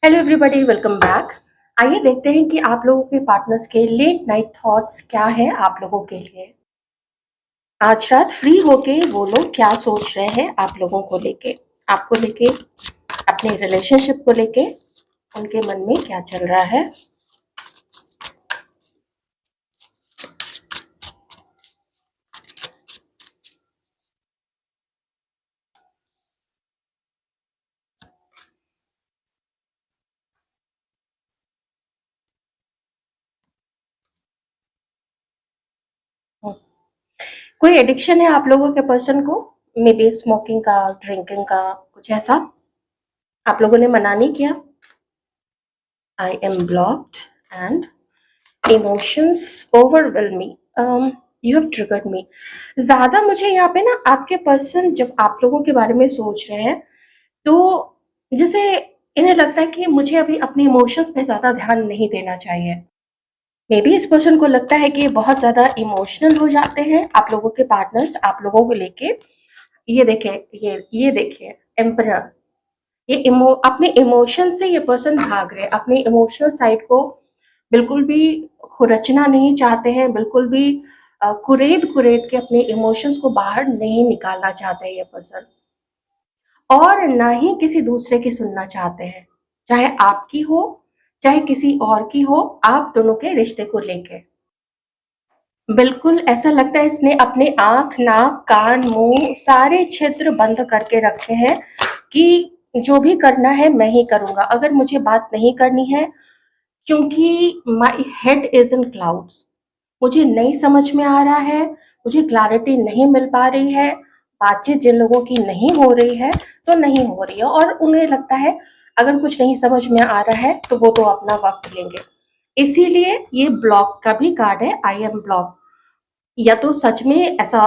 Hello everybody, welcome back. आइए देखते हैं कि आप लोगों के पार्टनर्स के लेट नाइट थॉट्स क्या है आप लोगों के लिए। आज रात फ्री होके वो लोग क्या सोच रहे हैं आप लोगों को लेके, आपको लेके, अपने रिलेशनशिप को लेके, उनके मन में क्या चल रहा है। कोई एडिक्शन है आप लोगों के पर्सन को, मे बी स्मोकिंग का, ड्रिंकिंग का, कुछ ऐसा आप लोगों ने मना नहीं किया। I am blocked and emotions overwhelm me. You have triggered मी। ज्यादा मुझे यहाँ पे ना आपके पर्सन जब आप लोगों के बारे में सोच रहे हैं तो जैसे इन्हें लगता है कि मुझे अभी अपने इमोशंस पे ज्यादा ध्यान नहीं देना चाहिए। मे बी इस पर्सन को लगता है कि बहुत ज्यादा इमोशनल हो जाते हैं आप लोगों के पार्टनर्स आप लोगों को लेके। ये देखे, ये देखिए, एम्परर। ये अपने इमोशन से ये पर्सन भाग रहे हैं, अपने इमोशनल साइड को बिल्कुल भी खुरचना नहीं चाहते हैं, बिल्कुल भी कुरेद कुरेद के अपने इमोशंस को बाहर नहीं निकालना चाहते हैं ये पर्सन, और ना ही किसी दूसरे की सुनना चाहते हैं, चाहे आपकी हो चाहे किसी और की हो, आप दोनों के रिश्ते को लेके। बिल्कुल ऐसा लगता है इसने अपने आंख, नाक, कान, मुंह सारे छिद्र बंद करके रखे हैं कि जो भी करना है मैं ही करूंगा, अगर मुझे बात नहीं करनी है, क्योंकि my head is in clouds. मुझे नहीं समझ में आ रहा है, मुझे क्लैरिटी नहीं मिल पा रही है, बातचीत जिन लोगों की नहीं हो रही है तो नहीं हो रही है, और उन्हें लगता है अगर कुछ नहीं समझ में आ रहा है तो वो तो अपना वक्त लेंगे। इसीलिए ये ब्लॉक का भी कार्ड है, आई एम ब्लॉक। या तो सच में ऐसा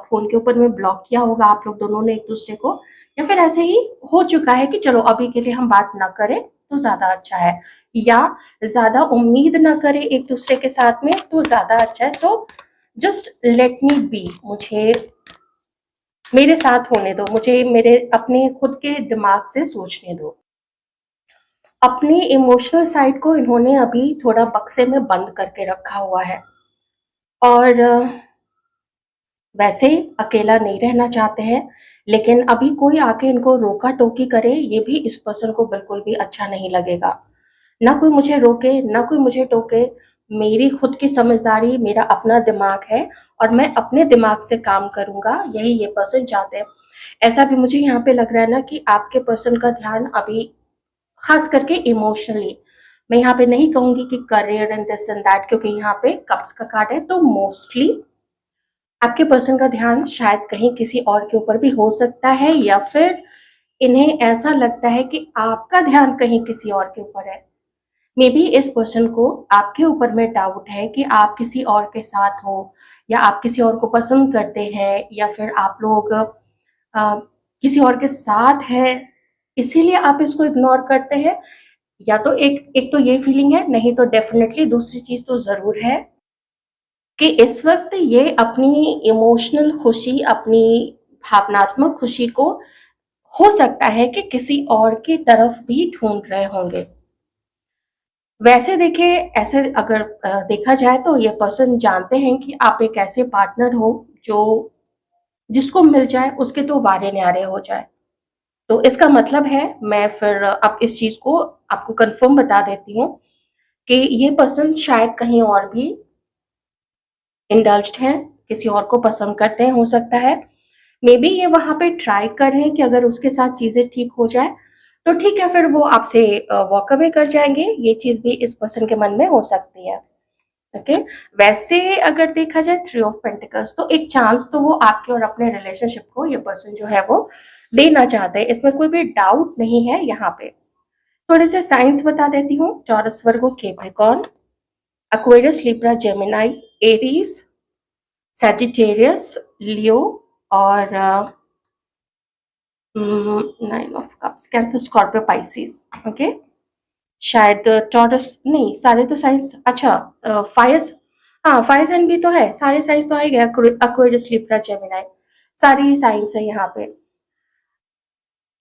फोन के ऊपर में ब्लॉक किया होगा आप लोग दोनों ने एक दूसरे को, या फिर ऐसे ही हो चुका है कि चलो अभी के लिए हम बात ना करें तो ज्यादा अच्छा है, या ज्यादा उम्मीद ना करें एक दूसरे के साथ में तो ज्यादा अच्छा है। So just let me be, मुझे मेरे साथ होने दो, मुझे मेरे अपने खुद के दिमाग से सोचने दो। अपनी इमोशनल साइड को इन्होंने अभी थोड़ा बक्से में बंद करके रखा हुआ है, और वैसे अकेला नहीं रहना चाहते हैं, लेकिन अभी कोई आके इनको रोका टोकी करे ये भी इस पर्सन को बिल्कुल भी अच्छा नहीं लगेगा। ना कोई मुझे रोके, ना कोई मुझे टोके, मेरी खुद की समझदारी, मेरा अपना दिमाग है और मैं अपने दिमाग से काम करूंगा, यही ये पर्सन चाहते हैं। ऐसा भी मुझे यहाँ पे लग रहा है ना कि आपके पर्सन का ध्यान अभी खास करके इमोशनली, मैं यहाँ पे नहीं कहूंगी कि career and this and that, क्योंकि यहाँ पे कप्स का कार्ड है, तो मोस्टली आपके पर्सन का ध्यान शायद कहीं किसी और के ऊपर भी हो सकता है, या फिर इन्हें ऐसा लगता है कि आपका ध्यान कहीं किसी और के ऊपर है। मे बी इस पर्सन को आपके ऊपर में डाउट है कि आप किसी और के साथ हो, या आप किसी और को पसंद करते हैं, या फिर आप लोग किसी और के साथ हैं, इसीलिए आप इसको इग्नोर करते हैं। या तो एक एक तो ये फीलिंग है, नहीं तो डेफिनेटली दूसरी चीज तो जरूर है कि इस वक्त ये अपनी इमोशनल खुशी, अपनी भावनात्मक खुशी को हो सकता है कि किसी और की तरफ भी ढूंढ रहे होंगे। वैसे देखिए, ऐसे अगर देखा जाए तो ये पर्सन जानते हैं कि आप एक ऐसे पार्टनर हो जो जिसको मिल जाए उसके तो वारे न्यारे हो जाए। तो इसका मतलब है, मैं फिर अब इस चीज को आपको कंफर्म बता देती हूँ कि ये पर्सन शायद कहीं और भी इंडल्ज्ड हैं, किसी और को पसंद करते हैं, हो सकता है। मे बी ये वहां पे ट्राई कर रहे हैं कि अगर उसके साथ चीजें ठीक हो जाए तो ठीक है, फिर वो आपसे वॉक अवे कर जाएंगे, ये चीज भी इस पर्सन के मन में हो सकती है। ओके, वैसे अगर देखा जाए थ्री ऑफ पेंटिकल्स, तो एक चांस तो वो आपके और अपने रिलेशनशिप को ये पर्सन जो है वो देना चाहते हैं, इसमें कोई भी डाउट नहीं है। यहाँ पे थोड़े से साइंस बता देती हूँ: Taurus, Virgo, Capricorn, Aquarius, Libra, Gemini, Aries, Sagittarius, Leo, और nine of cups, Cancer, Scorpio, Pisces. Okay, शायद टॉरस नहीं, सारे तो साइंस, अच्छा फायर, हाँ फायर साइन भी तो है, सारे साइंस तो आ ही गया, एक्वेरियस, लिब्रा, जेमिनाई, सारी साइंस है यहाँ पे।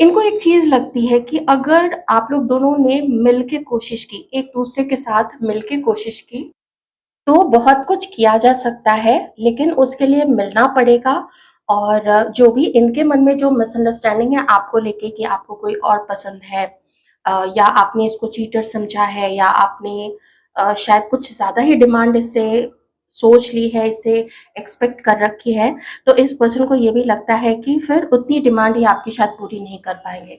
इनको एक चीज लगती है कि अगर आप लोग दोनों ने मिलके कोशिश की, एक दूसरे के साथ मिलके कोशिश की, तो बहुत कुछ किया जा सकता है, लेकिन उसके लिए मिलना पड़ेगा। और जो भी इनके मन में जो मिसअंडरस्टैंडिंग है आपको लेके कि आपको कोई और पसंद है, या आपने इसको चीटर समझा है, या आपने शायद कुछ ज्यादा ही डिमांड इससे सोच ली है, इसे एक्सपेक्ट कर रखी है, तो इस पर्सन को ये भी लगता है कि फिर उतनी डिमांड ही आपकी शायद पूरी नहीं कर पाएंगे।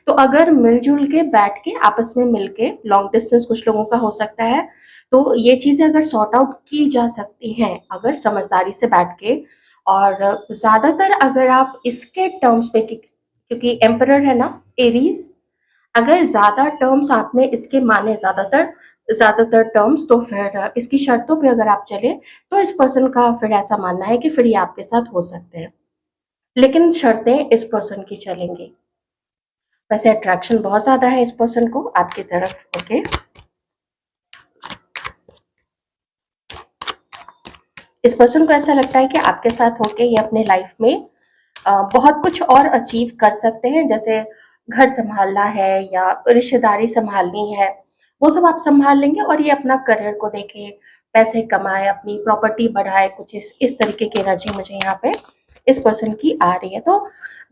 तो अगर मिलजुल के बैठ के आपस में मिलके, लॉन्ग डिस्टेंस कुछ लोगों का हो सकता है, तो ये चीजें अगर सॉर्ट आउट की जा सकती हैं अगर समझदारी से बैठ के। और ज्यादातर अगर आप इसके टर्म्स पे, क्योंकि एम्परर है ना एरीज, अगर ज्यादा टर्म्स आपने इसके माने, ज्यादातर ज्यादातर टर्म्स, तो फिर इसकी शर्तों पे अगर आप चले तो इस पर्सन का फिर ऐसा मानना है कि फिर ये आपके साथ हो सकते हैं, लेकिन शर्तें इस पर्सन की चलेंगी। वैसे अट्रैक्शन बहुत ज्यादा है इस पर्सन को आपकी तरफ। ओके, इस पर्सन को ऐसा लगता है कि आपके साथ होके ये अपने लाइफ में बहुत कुछ और अचीव कर सकते हैं, जैसे घर संभालना है या रिश्तेदारी संभालनी है, वो सब आप संभाल लेंगे, और ये अपना करियर को देखे, पैसे कमाए, अपनी प्रॉपर्टी बढ़ाए, कुछ इस तरीके की एनर्जी मुझे यहाँ पे इस पर्सन की आ रही है। तो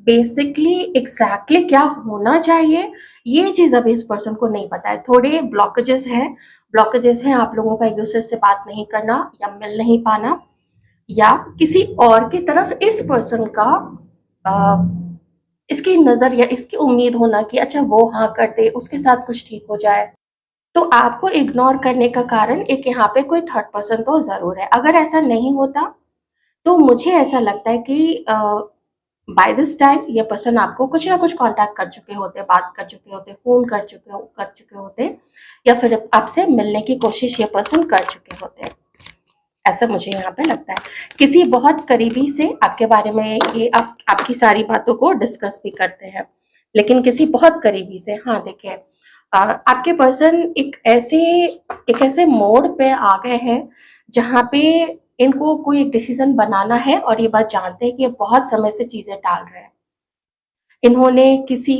बेसिकली एग्जैक्टली क्या होना चाहिए ये चीज अभी इस पर्सन को नहीं पता है। थोड़े ब्लॉकेजेस हैं आप लोगों का, एक दूसरे से बात नहीं करना या मिल नहीं पाना, या किसी और की तरफ इस पर्सन का आ, इसकी नजर या इसकी उम्मीद होना कि अच्छा वो हाँ कर दे, उसके साथ कुछ ठीक हो जाए। तो आपको इग्नोर करने का कारण एक यहाँ पे कोई थर्ड पर्सन तो जरूर है। अगर ऐसा नहीं होता तो मुझे ऐसा लगता है कि बाय दिस टाइम ये पर्सन आपको कुछ ना कुछ कांटेक्ट कर चुके होते, बात कर चुके होते, फोन कर चुके होते, या फिर आपसे मिलने की कोशिश ये पर्सन कर चुके होते। ऐसा मुझे यहाँ पे लगता है। किसी बहुत करीबी से आपके बारे में ये आपकी सारी बातों को डिस्कस भी करते हैं, लेकिन किसी बहुत करीबी से, हाँ देखिए, आपके पर्सन एक ऐसे मोड़ पे आ गए हैं जहाँ पे इनको कोई एक डिसीजन बनाना है, और ये बात जानते हैं कि ये बहुत समय से चीजें टाल रहे हैं। इन्होंने किसी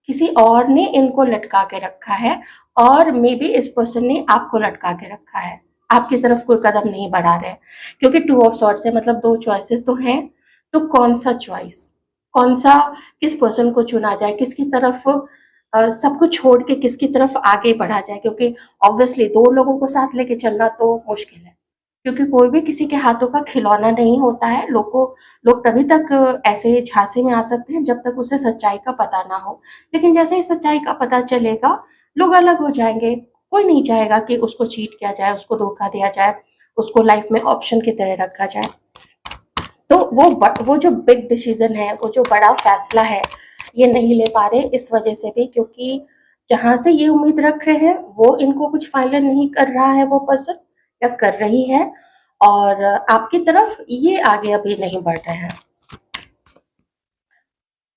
किसी और ने इनको लटका के रखा है, और मे बी इस पर्सन ने आपको लटका के रखा है, आपकी तरफ कोई कदम नहीं बढ़ा रहे हैं। क्योंकि टू ऑफ सॉर्ट्स है, मतलब दो चॉइसेस तो हैं, तो कौन सा चॉइस, कौन सा, किस पर्सन को चुना जाए, किसकी तरफ सब कुछ छोड़ के किसकी तरफ आगे बढ़ा जाए। क्योंकि ऑब्वियसली दो लोगों को साथ लेके चलना तो मुश्किल है, क्योंकि कोई भी किसी के हाथों का खिलौना नहीं होता है। लोग तभी तक ऐसे झांसे में आ सकते हैं जब तक उसे सच्चाई का पता ना हो, लेकिन जैसे ही सच्चाई का पता चलेगा लोग अलग हो जाएंगे। कोई नहीं चाहेगा कि उसको चीट किया जाए, उसको धोखा दिया जाए, उसको लाइफ में ऑप्शन की तरह रखा जाए। तो वो जो बिग डिसीजन है, वो जो बड़ा फैसला है, ये नहीं ले पा रहे इस वजह से भी, क्योंकि जहां से ये उम्मीद रख रहे हैं वो इनको कुछ फाइनल नहीं कर रहा है वो पर्सन, या कर रही है, और आपकी तरफ ये आगे अभी नहीं बढ़ रहे हैं।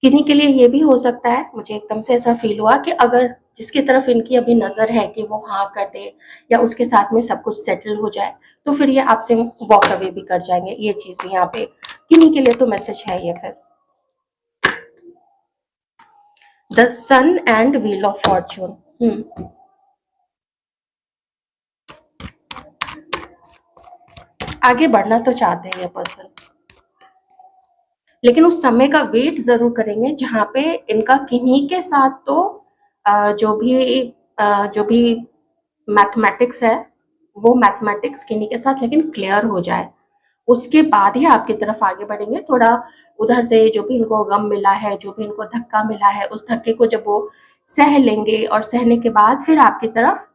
किन्हीं के लिए ये भी हो सकता है, मुझे एकदम से ऐसा फील हुआ कि अगर जिसकी तरफ इनकी अभी नजर है कि वो हाँ कर दे या उसके साथ में सब कुछ सेटल हो जाए, तो फिर ये आपसे वॉक अवे भी कर जाएंगे। ये चीज भी यहाँ पे किन्हीं के लिए तो मैसेज है ये। फिर the sun and wheel of fortune, आगे बढ़ना तो चाहते हैं ये पर्सन, लेकिन उस समय का वेट जरूर करेंगे जहां पे इनका किन्हीं के साथ तो जो भी मैथमेटिक्स है, वो मैथमेटिक्स किन्हीं के साथ लेकिन क्लियर हो जाए, उसके बाद ही आपकी तरफ आगे बढ़ेंगे। थोड़ा उधर से जो भी इनको गम मिला है, जो भी इनको धक्का मिला है, उस धक्के को जब वो सह लेंगे, और सहने के बाद फिर आपकी तरफ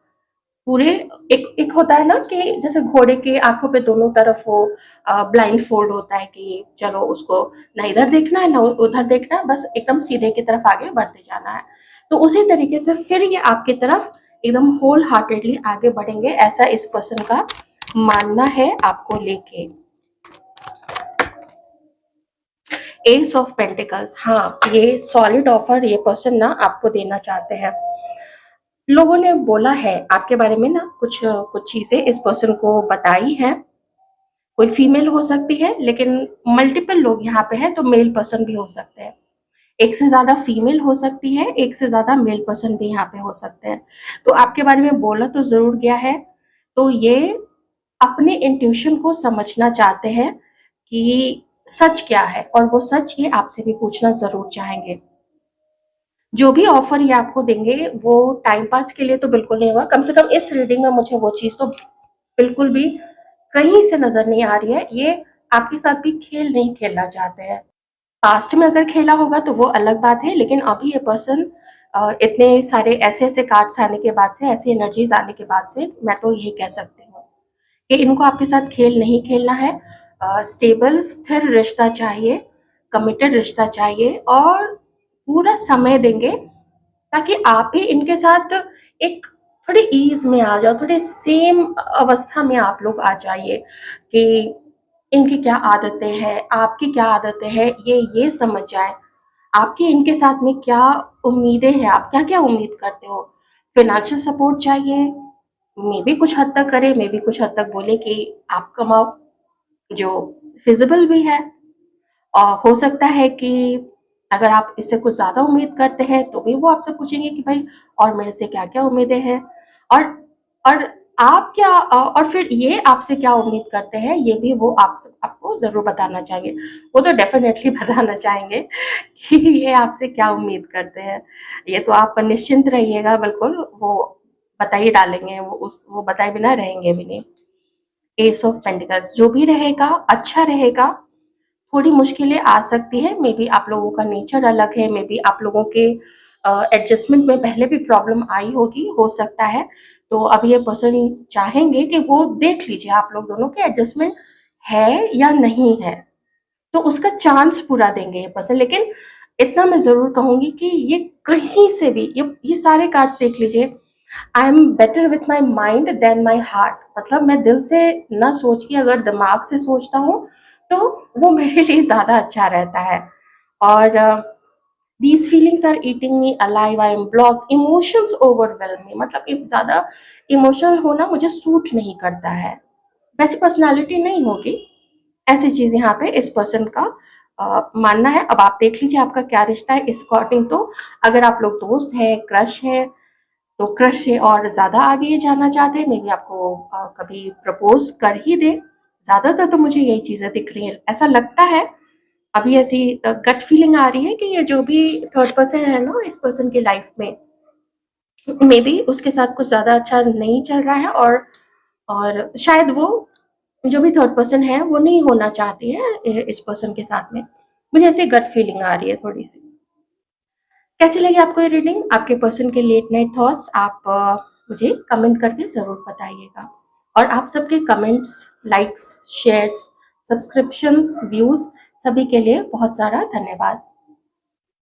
पूरे, एक एक होता है ना कि जैसे घोड़े के आंखों पे दोनों तरफ वो ब्लाइंड फोल्ड होता है कि चलो उसको ना इधर देखना है ना उधर देखना है, बस एकदम सीधे की तरफ आगे बढ़ते जाना है। तो उसी तरीके से फिर ये आपकी तरफ एकदम होल हार्टेडली आगे बढ़ेंगे, ऐसा इस पर्सन का मानना है आपको लेके। एस ऑफ पेंटिकल्स, हाँ ये सॉलिड ऑफर ये पर्सन ना आपको देना चाहते हैं। लोगों ने बोला है आपके बारे में ना, कुछ कुछ चीजें इस पर्सन को बताई हैं। कोई फीमेल हो सकती है, लेकिन मल्टीपल लोग यहाँ पे हैं, तो मेल पर्सन भी हो सकते हैं। एक से ज़्यादा फीमेल हो सकती है, एक से ज़्यादा मेल पर्सन भी यहाँ पे हो सकते हैं। तो आपके बारे में बोला तो ज़रूर गया है, तो ये अपने इंट्यूशन को समझना चाहते हैं कि सच क्या है, और वो सच ये आपसे भी पूछना ज़रूर चाहेंगे। जो भी ऑफर ये आपको देंगे वो टाइम पास के लिए तो बिल्कुल नहीं होगा। कम से कम इस रीडिंग में मुझे वो चीज़ तो बिल्कुल भी कहीं से नज़र नहीं आ रही है। ये आपके साथ भी खेल नहीं खेलना चाहते हैं। पास्ट में अगर खेला होगा तो वो अलग बात है, लेकिन अभी ये पर्सन इतने सारे ऐसे-ऐसे कार्ड्स आने के बाद से, ऐसी एनर्जीज़ आने के बाद से मैं तो यही कह सकती हूँ कि इनको आपके साथ खेल नहीं खेलना है। स्टेबल स्थिर रिश्ता चाहिए, कमिटेड रिश्ता चाहिए, और पूरा समय देंगे ताकि आप भी इनके साथ एक थोड़ी ईज़ में आ जाओ, थोड़े सेम अवस्था में आप लोग आ जाइए कि इनकी क्या आदतें हैं, आपकी क्या आदतें हैं, ये समझ जाएँ। आपकी इनके साथ में क्या उम्मीदें हैं, आप क्या-क्या उम्मीद करते हो? फ़ाइनेंशियल सपोर्ट चाहिए, मेबी कुछ हद तक करें, मेबी कुछ हद तक बोले कि आप कमाओ, जो फ़िज़िबल भी है। हो सकता है कि अगर आप इससे कुछ ज़्यादा उम्मीद करते हैं, तो भी वो आपसे पूछेंगे कि भाई और मेरे से क्या-क्या उम्मीदें हैं? और और आप क्या और फिर ये आपसे क्या उम्मीद करते हैं, ये भी वो आपको ज़रूर बताना चाहेंगे। वो तो डेफ़िनेटली बताना चाहेंगे कि ये आपसे क्या उम्मीद करते हैं। ये तो आप निश्चिंत रहिएगा बिल्कुल, वो बता ही डालेंगे, वो बताए बिना रहेंगे भी नहीं। एस ऑफ पेंटिकल्स जो भी रहेगा, अच्छा रहेगा। थोड़ी मुश्किलें आ सकती है, मे बी आप लोगों का नेचर अलग है, मे बी आप लोगों के एडजस्टमेंट में पहले भी प्रॉब्लम आई होगी, हो सकता है। तो अब ये पर्सन चाहेंगे कि वो देख लीजिए आप लोग दोनों के एडजस्टमेंट है या नहीं है, तो उसका चांस पूरा देंगे ये पर्सन। लेकिन इतना मैं ज़रूर कहूँगी कि ये कहीं से भी ये सारे कार्ड्स देख लीजिए, I am better with my mind than my heart, मतलब मैं दिल से ना सोच के अगर दिमाग से सोचता हूँ तो वो मेरे लिए ज़्यादा अच्छा रहता है। और these feelings are eating me alive, I am block, emotions overwhelm me, मतलब ज़्यादा इमोशनल होना मुझे सूट नहीं करता है। वैसी पर्सनालिटी नहीं होगी, ऐसी चीज़ यहाँ पे इस पर्सन का मानना है। अब आप देख लीजिए आपका क्या रिश्ता है इस अकॉर्डिंग। तो अगर आप लोग दोस्त हैं, क्रश है, तो क्रश से और ज़्यादा आगे जाना चाहते हैं, मे बी आपको कभी प्रपोज़ कर ही दें। ज़्यादातर तो मुझे यही चीज़ें दिख रही हैं, ऐसा लगता है। अभी ऐसी गट फीलिंग आ रही है कि ये जो भी थर्ड पर्सन है ना इस पर्सन की लाइफ में, मे बी उसके साथ कुछ ज़्यादा अच्छा नहीं चल रहा है, और शायद वो जो भी थर्ड पर्सन है वो नहीं होना चाहती है इस पर्सन के साथ में। मुझे ऐसी गट फीलिंग आ रही है थोड़ी-सी। कैसी लगी आपको ये रीडिंग? आपके पर्सन के लेट नाइट थॉट्स आप मुझे कमेंट करके ज़रूर बताइएगा। और आप सबके comments, likes, shares, subscriptions, views सभी के लिए बहुत सारा धन्यवाद।